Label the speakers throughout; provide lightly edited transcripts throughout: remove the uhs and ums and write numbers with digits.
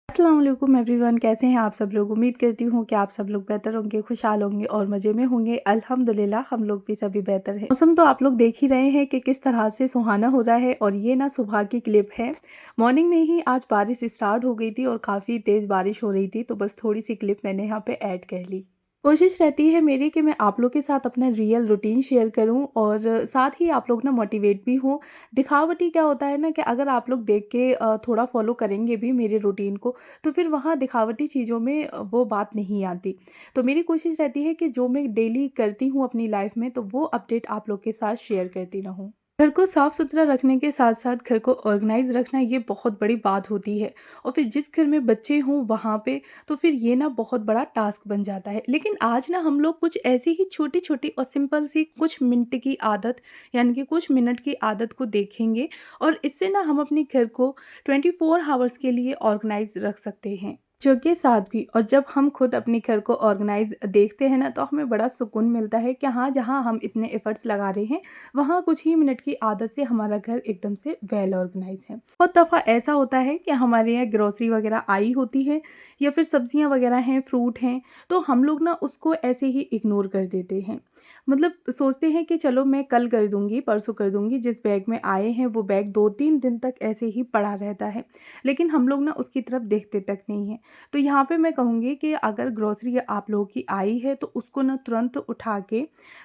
Speaker 1: अस्सलाम वालेकुम एवरीवन, कैसे हैं आप सब लोग। उम्मीद करती हूँ कि आप सब लोग बेहतर होंगे, खुशहाल होंगे और मज़े में होंगे। अल्हम्दुलिल्लाह हम लोग भी सभी बेहतर हैं। मौसम तो आप लोग देख ही रहे हैं कि किस तरह से सुहाना हो रहा है और ये ना सुबह की क्लिप है। मॉर्निंग में ही आज बारिश स्टार्ट हो गई थी और काफ़ी तेज़ बारिश हो रही थी, तो बस थोड़ी सी क्लिप मैंने यहाँ पे ऐड कर ली। कोशिश रहती है मेरी कि मैं आप लोग के साथ अपना रियल रूटीन शेयर करूं और साथ ही आप लोग ना मोटिवेट भी हो। दिखावटी क्या होता है ना कि अगर आप लोग देख के थोड़ा फॉलो करेंगे भी मेरे रूटीन को, तो फिर वहाँ दिखावटी चीज़ों में वो बात नहीं आती। तो मेरी कोशिश रहती है कि जो मैं डेली करती हूँ अपनी लाइफ में, तो वो अपडेट आप लोग के साथ शेयर करती रहूँ। घर को साफ सुथरा रखने के साथ साथ घर को ऑर्गेनाइज रखना ये बहुत बड़ी बात होती है। और फिर जिस घर में बच्चे हों वहाँ पे तो फिर ये ना बहुत बड़ा टास्क बन जाता है। लेकिन आज ना हम लोग कुछ ऐसी ही छोटी छोटी और सिंपल सी कुछ मिनट की आदत, यानी कि कुछ मिनट की आदत को देखेंगे और इससे ना हम अपने घर को 24 आवर्स के लिए ऑर्गेनाइज रख सकते हैं जो के साथ भी। और जब हम खुद अपने घर को ऑर्गेनाइज देखते हैं ना, तो हमें बड़ा सुकून मिलता है कि हाँ, जहाँ हम इतने एफर्ट्स लगा रहे हैं वहाँ कुछ ही मिनट की आदत से हमारा घर एकदम से वेल ऑर्गेनाइज है। बहुत दफ़ा ऐसा होता है कि हमारे यहाँ ग्रोसरी वगैरह आई होती है या फिर सब्जियाँ वगैरह हैं, फ्रूट हैं, तो हम लोग ना उसको ऐसे ही इग्नोर कर देते हैं। मतलब सोचते हैं कि चलो मैं कल कर दूंगी, परसों कर दूंगी। जिस बैग में आए हैं वो बैग 2-3 दिन तक ऐसे ही पड़ा रहता है, लेकिन हम लोग ना उसकी तरफ देखते तक नहीं है। तो यहाँ पे मैं कहूँगी कि अगर ग्रोसरी आप लोगों की आई है तो उसको ना तुरंत उठा के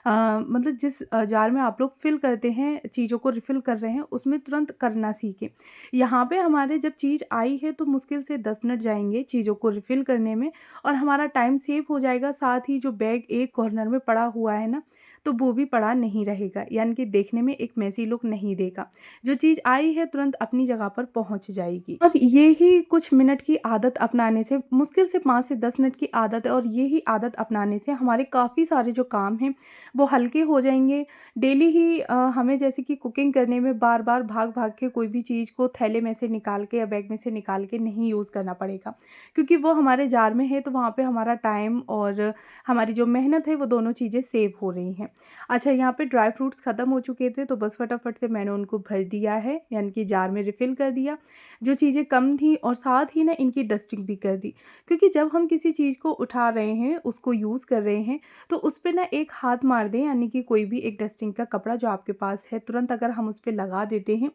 Speaker 1: मतलब जिस जार में आप लोग फिल करते हैं, चीज़ों को रिफ़िल कर रहे हैं, उसमें तुरंत करना सीखें। यहाँ पे हमारे जब चीज़ आई है तो मुश्किल से 10 मिनट जाएँगे चीज़ों को रिफ़िल करने में और हमारा टाइम सेव हो जाएगा। साथ ही जो बैग एक कॉर्नर में पड़ा हुआ है ना, तो वो भी पड़ा नहीं रहेगा, यानी कि देखने में एक मेसी लुक नहीं देगा। जो चीज़ आई है तुरंत अपनी जगह पर पहुँच जाएगी। और ये ही कुछ मिनट की आदत अपनाने से, मुश्किल से 5 से 10 मिनट की आदत है, और ये ही आदत अपनाने से हमारे काफ़ी सारे जो काम हैं वो हल्के हो जाएँगे। डेली ही हमें जैसे कि कुकिंग करने में बार-बार भाग-भाग के कोई भी चीज़ को थैले में से निकाल के या बैग में से निकाल के नहीं यूज़ करना पड़ेगा, क्योंकि वो हमारे जार में है, तो वहाँ पे हमारा टाइम और हमारी जो मेहनत है वो दोनों चीज़ें सेव हो रही हैं। अच्छा, यहाँ पे ड्राई फ्रूट्स ख़त्म हो चुके थे तो बस फटाफट से मैंने उनको भर दिया है, यानी कि जार में रिफ़िल कर दिया। जो चीज़ें कम थी और साथ ही ना इनकी डस्टिंग भी कर दी, क्योंकि जब हम किसी चीज़ को उठा रहे हैं, उसको यूज़ कर रहे हैं, तो उस पे ना एक हाथ मार दें, यानी कि कोई भी एक डस्टिंग का कपड़ा जो आपके पास है, तुरंत अगर हम उस पे लगा देते हैं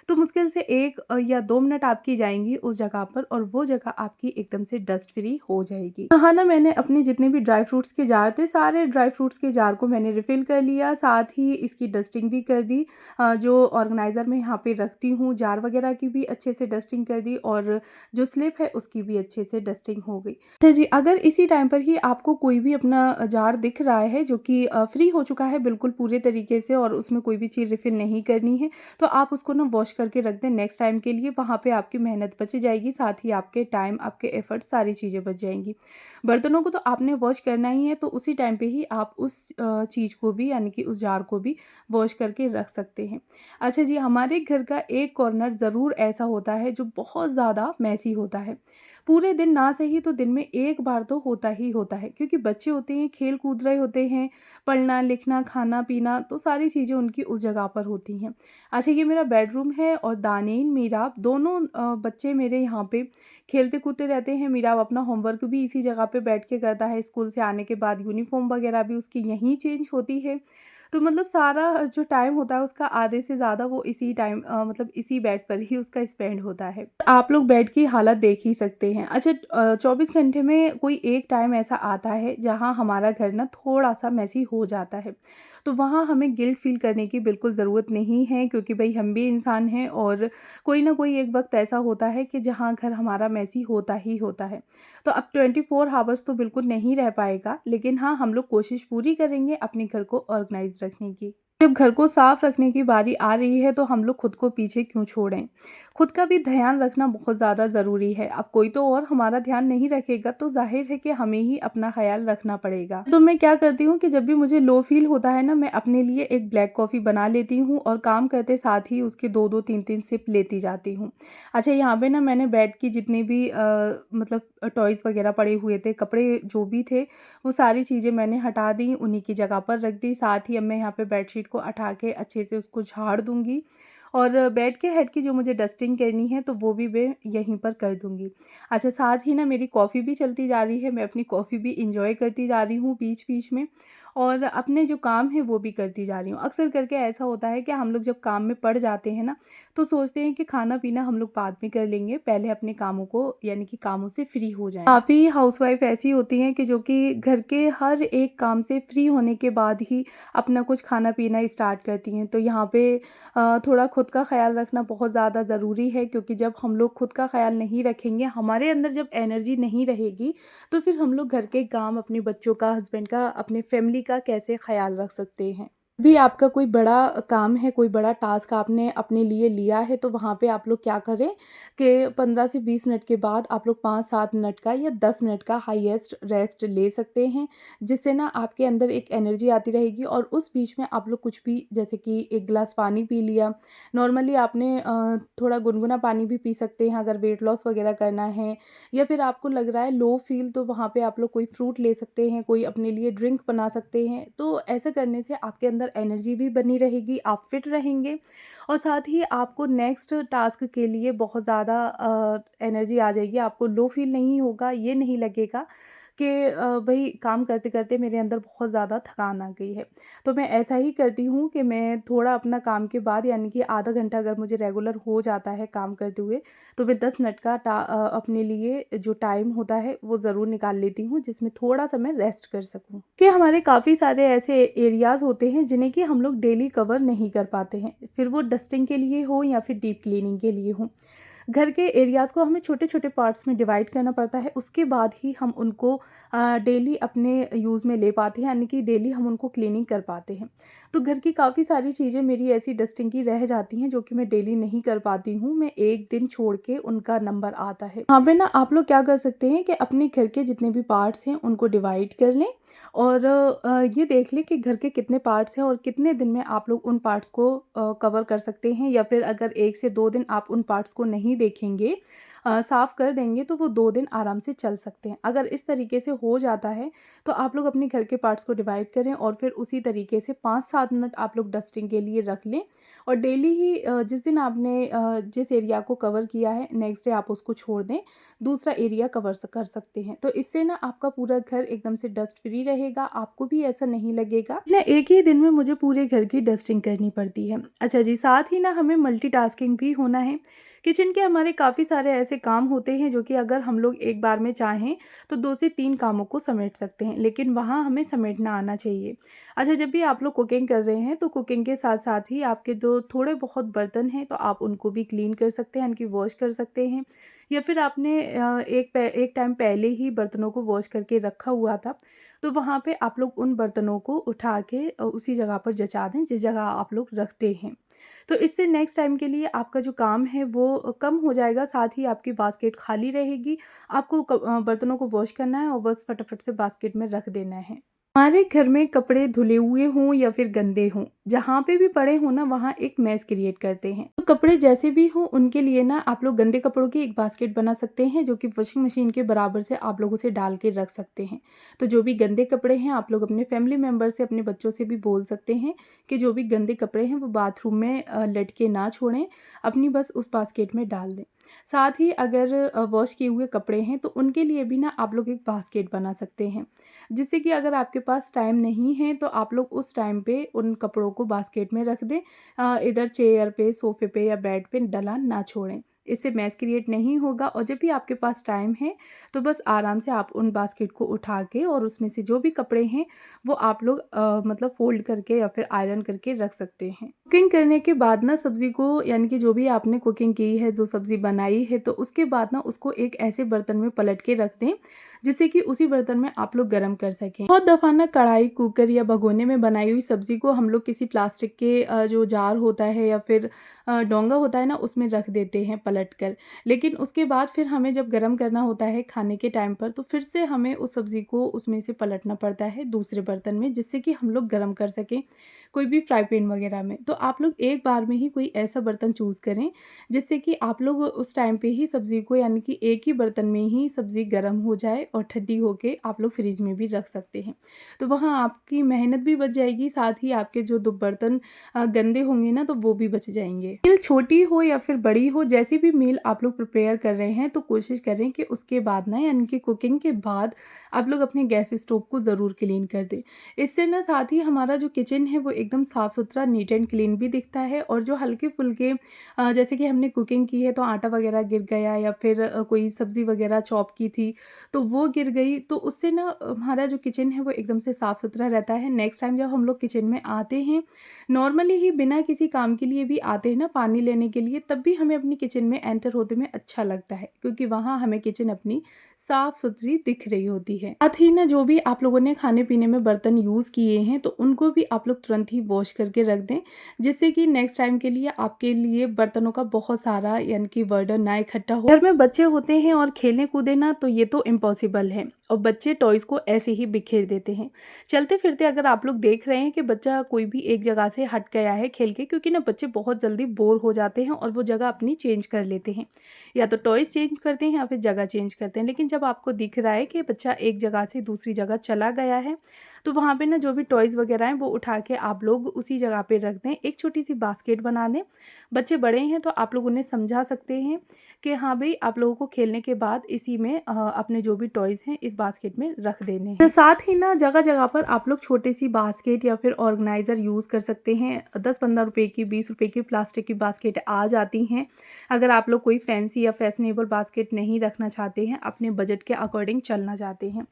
Speaker 1: तो मुश्किल से 1 या 2 मिनट आपकी जाएँगी उस जगह पर और वो जगह आपकी एकदम से डस्ट फ्री हो जाएगी। हाँ ना, मैंने अपने जितने भी ड्राई फ्रूट्स के जार थे, सारे ड्राई फ्रूट्स के जार को मैंने रिफ़िल कर लिया, साथ ही इसकी डस्टिंग भी कर दी। जो ऑर्गेनाइज़र मैं यहाँ पे रखती हूँ, जार वगैरह की भी अच्छे से डस्टिंग कर दी और जो स्लिप है उसकी भी अच्छे से डस्टिंग हो गई। अच्छा जी, अगर इसी टाइम पर ही आपको कोई भी अपना जार दिख रहा है जो कि फ्री हो चुका है बिल्कुल पूरे तरीके से और उसमें कोई भी चीज़ रिफ़िल नहीं करनी है, तो आप उसको ना वॉश करके रख दें नेक्स्ट टाइम के लिए। वहाँ पे आपकी मेहनत बच जाएगी, साथ ही आपके टाइम, आपके एफ़र्ट, सारी चीज़ें बच जाएँगी। बर्तनों को तो आपने वॉश करना ही है, तो उसी टाइम पे ही आप उस चीज़ को भी, यानी कि उस जार को भी वॉश करके रख सकते हैं। अच्छा जी, हमारे घर का एक कॉर्नर ज़रूर ऐसा होता है जो बहुत ज़्यादा मेसी होता है। पूरे दिन ना सही तो दिन में एक बार तो होता ही होता है, क्योंकि बच्चे होते हैं, खेल कूद रहे होते हैं, पढ़ना, लिखना, खाना-पीना, तो सारी चीज़ें उनकी उस जगह पर होती हैं। अच्छा, ये मेरा बेडरूम है और दानीन, मीराब दोनों बच्चे मेरे यहाँ पे खेलते-कूदते रहते हैं। मीराब अपना होमवर्क भी इसी जगह पे बैठ के करता है, स्कूल से आने के बाद यूनिफ़ॉर्म वगैरह भी उसकी यहीं चेंज होती है। तो मतलब सारा जो टाइम होता है उसका आधे से ज़्यादा वो इसी टाइम मतलब इसी बेड पर ही उसका स्पेंड होता है। आप लोग बेड की हालत देख ही सकते हैं। अच्छा, 24 घंटे में कोई एक टाइम ऐसा आता है जहाँ हमारा घर ना थोड़ा-सा मेसी हो जाता है। तो वहाँ हमें गिल्ट फ़ील करने की बिल्कुल ज़रूरत नहीं है, क्योंकि भई हम भी इंसान हैं और कोई ना कोई एक वक़्त ऐसा होता है कि जहाँ घर हमारा मेसी होता ही होता है। तो अब 24 हावर्स तो बिल्कुल नहीं रह पाएगा, लेकिन हाँ, हम लोग कोशिश पूरी करेंगे अपने घर को ऑर्गनाइज़ रखने की। जब घर को साफ रखने की बारी आ रही है तो हम लोग खुद को पीछे क्यों छोड़ें? खुद का भी ध्यान रखना बहुत ज़्यादा ज़रूरी है। अब कोई तो और हमारा ध्यान नहीं रखेगा तो ज़ाहिर है कि हमें ही अपना ख़्याल रखना पड़ेगा। तो मैं क्या करती हूँ कि जब भी मुझे लो फ़ील होता है ना, मैं अपने लिए एक ब्लैक कॉफ़ी बना लेती हूँ और काम करते साथ ही उसके 2-2 3-3 सिप लेती जाती हूँ। अच्छा, यहाँ पे ना मैंने बेड की जितने भी मतलब टॉयज़ वग़ैरह पड़े हुए थे, कपड़े जो भी थे, वो सारी चीज़ें मैंने हटा दी, उन्हीं की जगह पर रख दी। साथ ही अब मैं यहाँ पे बेडशीट को उठा के अच्छे से उसको झाड़ दूँगी और बेड के हेड की जो मुझे डस्टिंग करनी है तो वो भी मैं यहीं पर कर दूँगी। अच्छा, साथ ही ना मेरी कॉफ़ी भी चलती जा रही है, मैं अपनी कॉफ़ी भी एन्जॉय करती जा रही हूँ बीच-बीच में और अपने जो काम है वो भी करती जा रही हूँ। अक्सर करके ऐसा होता है कि हम लोग जब काम में पड़ जाते हैं ना, तो सोचते हैं कि खाना-पीना हम लोग बाद में कर लेंगे, पहले अपने कामों को यानी कि कामों से फ्री हो जाएँ। काफ़ी हाउसवाइफ़ ऐसी होती हैं कि जो कि घर के हर एक काम से फ्री होने के बाद ही अपना कुछ खाना-पीना स्टार्ट करती हैं। तो यहाँ पे थोड़ा खुद का ख़्याल रखना बहुत ज़्यादा ज़रूरी है, क्योंकि जब हम लोग खुद का ख़्याल नहीं रखेंगे, हमारे अंदर जब एनर्जी नहीं रहेगी, तो फिर हम लोग घर के काम, अपने बच्चों का, हस्बैंड का, अपने फैमिली का कैसे ख़्याल रख सकते हैं। भी आपका कोई बड़ा काम है, कोई बड़ा टास्क आपने अपने लिए लिया है, तो वहाँ पे आप लोग क्या करें कि 15 से 20 मिनट के बाद आप लोग 5-7 मिनट का या 10 मिनट का हाईएस्ट रेस्ट ले सकते हैं, जिससे ना आपके अंदर एक एनर्जी आती रहेगी और उस बीच में आप लोग कुछ भी, जैसे कि 1 गिलास पानी पी लिया। नॉर्मली आपने थोड़ा गुनगुना पानी भी पी सकते हैं अगर वेट लॉस वगैरह करना है, या फिर आपको लग रहा है लो फील, तो वहाँ पे आप लोग कोई फ्रूट ले सकते हैं, कोई अपने लिए ड्रिंक बना सकते हैं। तो ऐसा करने से आपके अंदर एनर्जी भी बनी रहेगी, आप फिट रहेंगे और साथ ही आपको नेक्स्ट टास्क के लिए बहुत ज़्यादा एनर्जी आ जाएगी। आपको लो फील नहीं होगा, ये नहीं लगेगा कि भई काम करते-करते मेरे अंदर बहुत ज़्यादा थकान आ गई है। तो मैं ऐसा ही करती हूँ कि मैं थोड़ा अपना काम के बाद, यानी कि आधा घंटा अगर मुझे रेगुलर हो जाता है काम करते हुए, तो मैं 10 मिनट का अपने लिए जो टाइम होता है वो ज़रूर निकाल लेती हूँ, जिसमें थोड़ा-सा मैं रेस्ट कर सकूँ। कि हमारे काफ़ी सारे ऐसे एरियाज़ होते हैं जिन्हें कि हम लोग डेली कवर नहीं कर पाते हैं, फिर वो डस्टिंग के लिए हो या फिर डीप क्लीनिंग के लिए हो। घर के एरियाज़ को हमें छोटे-छोटे पार्ट्स में डिवाइड करना पड़ता है, उसके बाद ही हम उनको डेली अपने यूज़ में ले पाते हैं, यानी कि डेली हम उनको क्लीनिंग कर पाते हैं। तो घर की काफ़ी सारी चीज़ें मेरी ऐसी डस्टिंग की रह जाती हैं जो कि मैं डेली नहीं कर पाती हूँ, मैं 1 दिन छोड़ के उनका नंबर आता है। यहाँ पे ना आप लोग क्या कर सकते हैं कि अपने घर के जितने भी पार्ट्स हैं उनको डिवाइड कर लें और ये देख लें कि घर के कितने पार्ट्स हैं और कितने दिन में आप लोग उन पार्ट्स को कवर कर सकते हैं, या फिर अगर 1 से 2 दिन आप उन पार्ट्स को नहीं देखेंगे, साफ़ कर देंगे, तो वो 2 दिन आराम से चल सकते हैं। अगर इस तरीके से हो जाता है तो आप लोग अपने घर के पार्ट्स को डिवाइड करें और फिर उसी तरीके से 5-7 मिनट आप लोग डस्टिंग के लिए रख लें और डेली ही जिस दिन आपने जिस एरिया को कवर किया है, नेक्स्ट डे आप उसको छोड़ दें, दूसरा एरिया कवर कर सकते हैं। तो इससे ना आपका पूरा घर एकदम से डस्ट फ्री रहेगा, आपको भी ऐसा नहीं लगेगा ना एक ही दिन में मुझे पूरे घर की डस्टिंग करनी पड़ती है। अच्छा जी, साथ ही ना हमें मल्टीटास्किंग भी होना है। किचन के हमारे काफ़ी सारे ऐसे काम होते हैं जो कि अगर हम लोग एक बार में चाहें तो 2 से 3 कामों को समेट सकते हैं, लेकिन वहाँ हमें समेटना आना चाहिए। अच्छा, जब भी आप लोग कुकिंग कर रहे हैं तो कुकिंग के साथ-साथ ही आपके जो थोड़े बहुत बर्तन हैं तो आप उनको भी क्लीन कर सकते हैं, यानी कि वॉश कर सकते हैं, या फिर आपने एक टाइम पहले ही बर्तनों को वॉश करके रखा हुआ था, तो वहाँ पे आप लोग उन बर्तनों को उठा के उसी जगह पर जचा दें जिस जगह आप लोग रखते हैं। तो इससे नेक्स्ट टाइम के लिए आपका जो काम है वो कम हो जाएगा, साथ ही आपकी बास्केट खाली रहेगी। आपको बर्तनों को वॉश करना है और बस फटाफट से बास्केट में रख देना है। हमारे घर में कपड़े धुले हुए हों या फिर गंदे हों, जहाँ पे भी पड़े हों ना, वहाँ एक मैस क्रिएट करते हैं। तो कपड़े जैसे भी हों उनके लिए ना आप लोग गंदे कपड़ों की एक बास्केट बना सकते हैं, जो कि वॉशिंग मशीन के बराबर से आप लोग उसे डाल के रख सकते हैं। तो जो भी गंदे कपड़े हैं आप लोग अपने फैमिली मेंबर से, अपने बच्चों से भी बोल सकते हैं कि जो भी गंदे कपड़े हैं वो बाथरूम में लटके ना छोड़ें, अपनी बस उस बास्केट में डाल दें। साथ ही अगर वॉश किए हुए कपड़े हैं तो उनके लिए भी ना आप लोग एक बास्केट बना सकते हैं, जिससे कि अगर आपके पास टाइम नहीं है तो आप लोग उस टाइम पे उन कपड़ों को बास्केट में रख दें, इधर चेयर पे, सोफ़े पे या बेड पे डला ना छोड़ें। इससे मैस क्रिएट नहीं होगा। और जब भी आपके पास टाइम है तो बस आराम से आप उन बास्केट को उठा के और उसमें से जो भी कपड़े हैं वो आप लोग मतलब फ़ोल्ड करके या फिर आयरन करके रख सकते हैं। कुकिंग करने के बाद ना सब्ज़ी को, यानी कि जो भी आपने कुकिंग की है, जो सब्ज़ी बनाई है, तो उसके बाद ना उसको एक ऐसे बर्तन में पलट के रख दें जिससे कि उसी बर्तन में आप लोग गरम कर सकें। बहुत दफ़ा ना कढ़ाई, कुकर या भगोने में बनाई हुई सब्ज़ी को हम लोग किसी प्लास्टिक के जो जार होता है या फिर डोंगा होता है ना, उसमें रख देते हैं पलट कर। लेकिन उसके बाद फिर हमें जब गरम करना होता है खाने के टाइम पर, तो फिर से हमें उस सब्ज़ी को उसमें से पलटना पड़ता है दूसरे बर्तन में, जिससे कि हम लोग गरम कर सकें कोई भी फ्राई पैन वगैरह में। तो आप लोग एक बार में ही कोई ऐसा बर्तन चूज़ करें जिससे कि आप लोग उस टाइम पे ही सब्ज़ी को, यानी कि एक ही बर्तन में ही सब्ज़ी गरम हो जाए और ठंडी होके आप लोग फ्रिज में भी रख सकते हैं। तो वहाँ आपकी मेहनत भी बच जाएगी, साथ ही आपके जो 2 बर्तन गंदे होंगे ना, तो वो भी बच जाएँगे। मील छोटी हो या फिर बड़ी हो, जैसी भी मील आप लोग प्रिपेयर कर रहे हैं, तो कोशिश करें कि उसके बाद ना, यानी कि कुकिंग के बाद आप लोग अपने गैस स्टोव को ज़रूर क्लीन कर दें। इससे ना साथ ही हमारा जो किचन है वो एकदम साफ़-सुथरा, नीट एंड क्लीन भी दिखता है। और जो हल्के-फुल्के जैसे कि हमने कुकिंग की है तो आटा वगैरह गिर गया या फिर कोई सब्ज़ी वगैरह चॉप की थी तो वो गिर गई, तो उससे ना हमारा जो किचन है वो एकदम से साफ़-सुथरा रहता है। नेक्स्ट टाइम जब हम लोग किचन में आते हैं, नॉर्मली ही बिना किसी काम के लिए भी आते हैं ना, पानी लेने के लिए, तब भी हमें अपनी किचन में एंटर होते में अच्छा लगता है, क्योंकि वहाँ हमें किचन अपनी साफ़-सुथरी दिख रही होती है। साथ ही ना जो भी आप लोगों ने खाने-पीने में बर्तन यूज़ किए हैं, तो उनको भी आप लोग तुरंत ही वॉश करके रख दें, जिससे कि नेक्स्ट टाइम के लिए आपके लिए बर्तनों का बहुत सारा, यानी कि बर्डन ना इकट्ठा हो। घर में बच्चे होते हैं और खेलने कूदे ना, तो ये तो इम्पॉसिबल है, और बच्चे टॉयज़ को ऐसे ही बिखेर देते हैं। चलते-फिरते अगर आप लोग देख रहे हैं कि बच्चा कोई भी एक जगह से हट गया है खेल के, क्योंकि ना बच्चे बहुत जल्दी बोर हो जाते हैं और वो जगह अपनी चेंज कर लेते हैं, या तो टॉयज़ चेंज करते हैं या फिर जगह चेंज करते हैं। लेकिन जब आपको दिख रहा है कि बच्चा एक जगह से दूसरी जगह चला गया है, तो वहाँ पे ना जो भी टॉयज़ वगैरह हैं वो उठा के आप लोग उसी जगह पे रख दें। एक छोटी-सी बास्केट बना दें। बच्चे बड़े हैं तो आप लोग उन्हें समझा सकते हैं कि हाँ भई, आप लोगों को खेलने के बाद इसी में अपने जो भी टॉयज़ हैं इस बास्केट में रख देने हैं। साथ ही ना जगह-जगह पर आप लोग छोटी-सी बास्केट या फिर ऑर्गेनाइज़र यूज़ कर सकते हैं। 10-15 रुपए की, 20 रुपए की प्लास्टिक की बास्केट आ जाती हैं। अगर आप लोग कोई फैंसी या फैशनेबल बास्केट नहीं रखना चाहते हैं, अपने बजट के अकॉर्डिंग चलना चाहते हैं,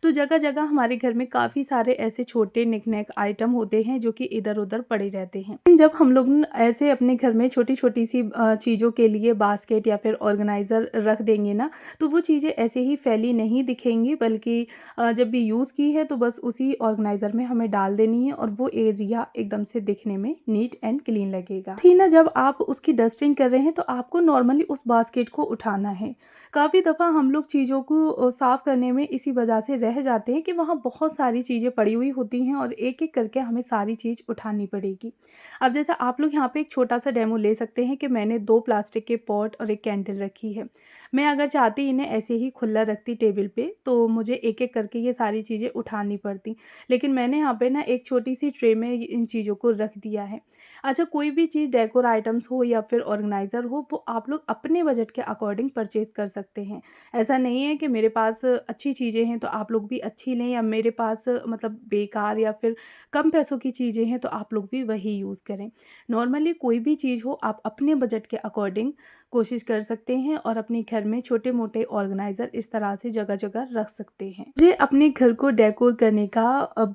Speaker 1: तो जगह-जगह हमारे घर में काफ़ी सारे ऐसे छोटे निक-नैक आइटम होते हैं जो कि इधर-उधर पड़े रहते हैं। लेकिन जब हम लोग ऐसे अपने घर में छोटी-छोटी सी चीज़ों के लिए बास्केट या फिर ऑर्गेनाइज़र रख देंगे ना, तो वो चीज़ें ऐसे ही फैली नहीं दिखेंगी, बल्कि जब भी यूज़ की है तो बस उसी ऑर्गेनाइज़र में हमें डाल देनी है और वो एरिया एकदम से दिखने में नीट एंड क्लीन लगेगा। थी ना, जब आप उसकी डस्टिंग कर रहे हैं तो आपको नॉर्मली उस बास्केट को उठाना है। काफ़ी दफ़ा हम लोग चीज़ों को साफ़ करने में इसी वजह से रह जाते हैं कि वहाँ बहुत सारी चीज़ें पड़ी हुई होती हैं और एक-एक करके हमें सारी चीज़ उठानी पड़ेगी। अब जैसा आप लोग यहाँ पे एक छोटा-सा डेमो ले सकते हैं कि मैंने 2 प्लास्टिक के पॉट और एक कैंडल रखी है। मैं अगर चाहती इन्हें ऐसे ही खुला रखती टेबल पे, तो मुझे एक-एक करके ये सारी चीज़ें उठानी पड़ती। लेकिन मैंने यहाँ पे ना एक छोटी-सी ट्रे में इन चीज़ों को रख दिया है। अच्छा, कोई भी चीज़ डेकोर आइटम्स हो या फिर ऑर्गेनाइज़र हो, वो आप लोग अपने बजट के अकॉर्डिंग परचेज़ कर सकते हैं। ऐसा नहीं है कि मेरे पास अच्छी चीज़ें हैं तो आप लोग भी अच्छी लें, या मेरे पास मतलब बेकार या फिर कम पैसों की चीज़ें हैं तो आप लोग भी वही यूज़ करें। नॉर्मली कोई भी चीज़ हो, आप अपने बजट के अकॉर्डिंग कोशिश कर सकते हैं और अपने घर में छोटे-मोटे ऑर्गेनाइज़र इस तरह से जगह-जगह रख सकते हैं। मुझे अपने घर को डेकोर करने का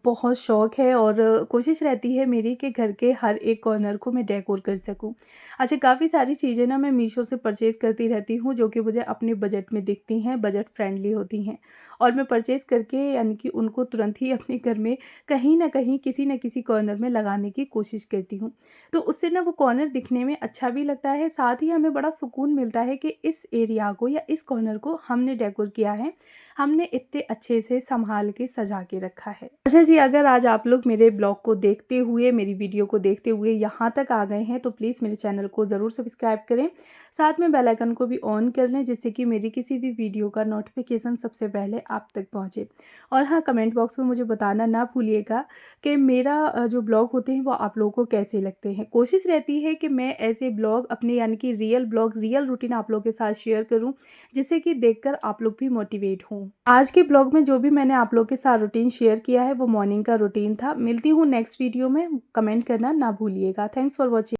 Speaker 1: बहुत शौक है और कोशिश रहती है मेरी कि घर के हर एक कॉर्नर को मैं डेकोर कर सकूँ। अच्छा, काफ़ी सारी चीज़ें ना मैं मीशो से परचेज़ करती रहती हूँ जो कि मुझे अपने बजट में दिखती हैं, बजट फ्रेंडली होती हैं, और मैं परचेज़ करके, यानी कि उनको तुरंत ही अपने घर में कहीं न कहीं, किसी न किसी कॉर्नर में लगाने की कोशिश करती हूँ। तो उससे ना वो कॉर्नर दिखने में अच्छा भी लगता है, साथ ही हमें बड़ा सुकून मिलता है कि इस एरिया को या इस कॉर्नर को हमने डेकोर किया है, हमने इतने अच्छे से सँभाल के सजा के रखा है। अच्छा जी, अगर आज आप लोग मेरे ब्लॉग को देखते हुए, मेरी वीडियो को देखते हुए यहाँ तक आ गए हैं, तो प्लीज़ मेरे चैनल को ज़रूर सब्सक्राइब करें। साथ में बेल आइकन को भी ऑन कर लें, जिससे कि मेरी किसी भी वीडियो का नोटिफिकेशन सबसे पहले आप तक पहुँचे। और हाँ, कमेंट बॉक्स में मुझे बताना ना भूलिएगा कि मेरा जो ब्लॉग होते हैं वो आप लोगों को कैसे लगते हैं। कोशिश रहती है कि मैं ऐसे ब्लॉग अपने, यानी कि रियल ब्लॉग, रियल रूटीन आप लोगों के साथ शेयर करूँ, जिससे कि देखकर आप लोग भी मोटिवेट हों। आज के ब्लॉग में जो भी मैंने आप लोगों के साथ रूटीन शेयर किया है वो मॉर्निंग का रूटीन था। मिलती हूँ नेक्स्ट वीडियो में, कमेंट करना ना भूलिएगा। Thanks for watching.